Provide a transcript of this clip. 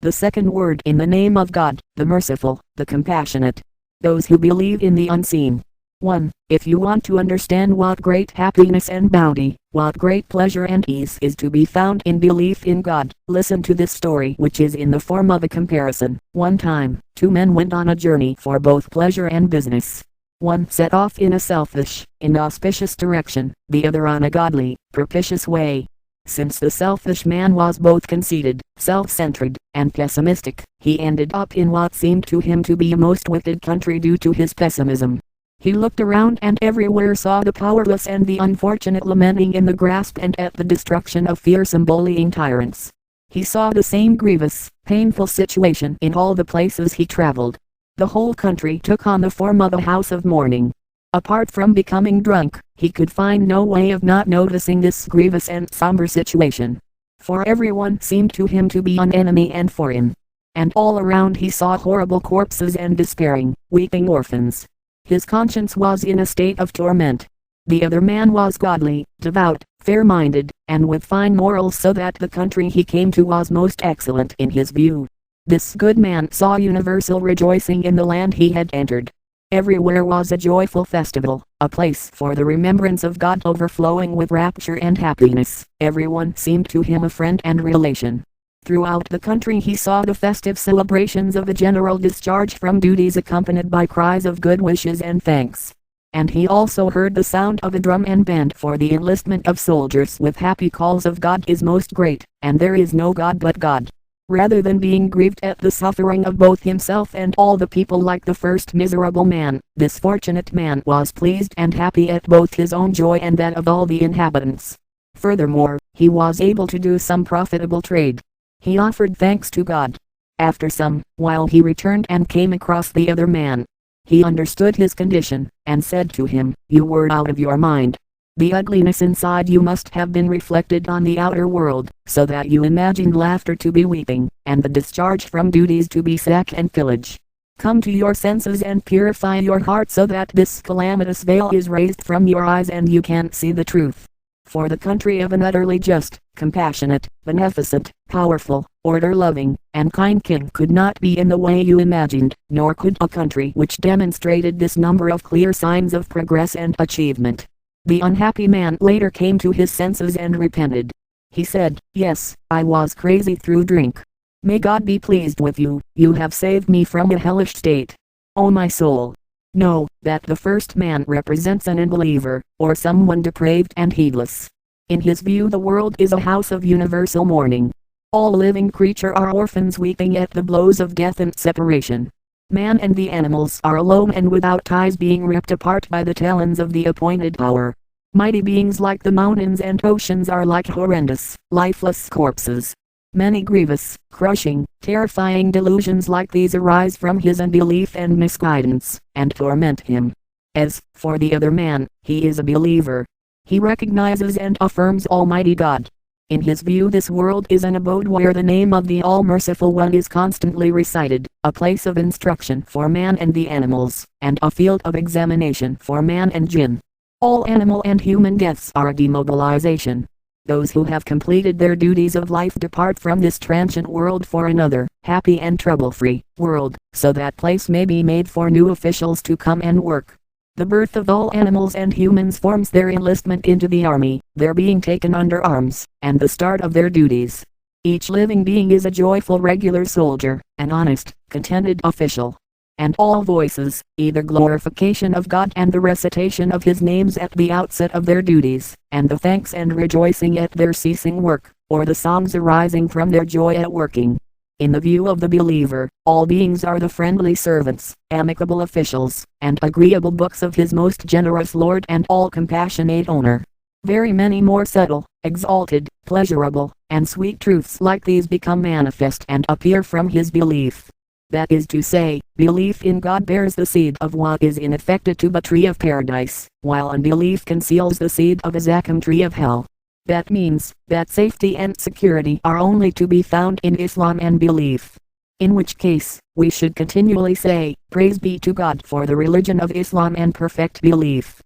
the second word in the name of God, the merciful, the compassionate. Those who believe in the unseen. 1. If you want to understand what great happiness and bounty, what great pleasure and ease is to be found in belief in God, listen to this story, which is in the form of a comparison. One time, two men went on a journey for both pleasure and business. One set off in a selfish, inauspicious direction, the other on a godly, propitious way. Since the selfish man was both conceited, self-centered, and pessimistic, he ended up in what seemed to him to be a most wicked country due to his pessimism. He looked around and everywhere saw the powerless and the unfortunate lamenting in the grasp and at the destruction of fearsome bullying tyrants. He saw the same grievous, painful situation in all the places he traveled. The whole country took on the form of a house of mourning. Apart from becoming drunk, he could find no way of not noticing this grievous and somber situation. For everyone seemed to him to be an enemy and foreign. And all around he saw horrible corpses and despairing, weeping orphans. His conscience was in a state of torment. The other man was godly, devout, fair-minded, and with fine morals, so that the country he came to was most excellent in his view. This good man saw universal rejoicing in the land he had entered. Everywhere was a joyful festival, a place for the remembrance of God overflowing with rapture and happiness. Everyone seemed to him a friend and relation. Throughout the country he saw the festive celebrations of a general discharge from duties accompanied by cries of good wishes and thanks. And he also heard the sound of a drum and band for the enlistment of soldiers with happy calls of God is most great, and there is no God but God. Rather than being grieved at the suffering of both himself and all the people like the first miserable man, this fortunate man was pleased and happy at both his own joy and that of all the inhabitants. Furthermore, he was able to do some profitable trade. He offered thanks to God. After some while he returned and came across the other man. He understood his condition, and said to him, "You were out of your mind. The ugliness inside you must have been reflected on the outer world, so that you imagined laughter to be weeping, and the discharge from duties to be sack and pillage. Come to your senses and purify your heart so that this calamitous veil is raised from your eyes and you can see the truth. For the country of an utterly just, compassionate, beneficent, powerful, order-loving, and kind king could not be in the way you imagined, nor could a country which demonstrated this number of clear signs of progress and achievement." The unhappy man later came to his senses and repented. He said, "Yes, I was crazy through drink. May God be pleased with you, you have saved me from a hellish state. O my soul! Know that the first man represents an unbeliever, or someone depraved and heedless. In his view the world is a house of universal mourning. All living creatures are orphans weeping at the blows of death and separation. Man and the animals are alone and without ties, being ripped apart by the talons of the appointed power. Mighty beings like the mountains and oceans are like horrendous, lifeless corpses. Many grievous, crushing, terrifying delusions like these arise from his unbelief and misguidance, and torment him. As for the other man, he is a believer. He recognizes and affirms Almighty God. In his view this world is an abode where the name of the All-Merciful One is constantly recited, a place of instruction for man and the animals, and a field of examination for man and jinn. All animal and human deaths are a demobilization. Those who have completed their duties of life depart from this transient world for another, happy and trouble-free, world, so that place may be made for new officials to come and work. The birth of all animals and humans forms their enlistment into the army, their being taken under arms, and the start of their duties. Each living being is a joyful regular soldier, an honest, contented official. And all voices, either glorification of God and the recitation of His names at the outset of their duties, and the thanks and rejoicing at their ceasing work, or the songs arising from their joy at working. In the view of the believer, all beings are the friendly servants, amicable officials, and agreeable books of his most generous Lord and all compassionate owner. Very many more subtle, exalted, pleasurable, and sweet truths like these become manifest and appear from his belief. That is to say, belief in God bears the seed of what is in effect a tuba tree of paradise, while unbelief conceals the seed of a zacchum tree of hell. That means that safety and security are only to be found in Islam and belief. In which case, we should continually say, "Praise be to God for the religion of Islam and perfect belief."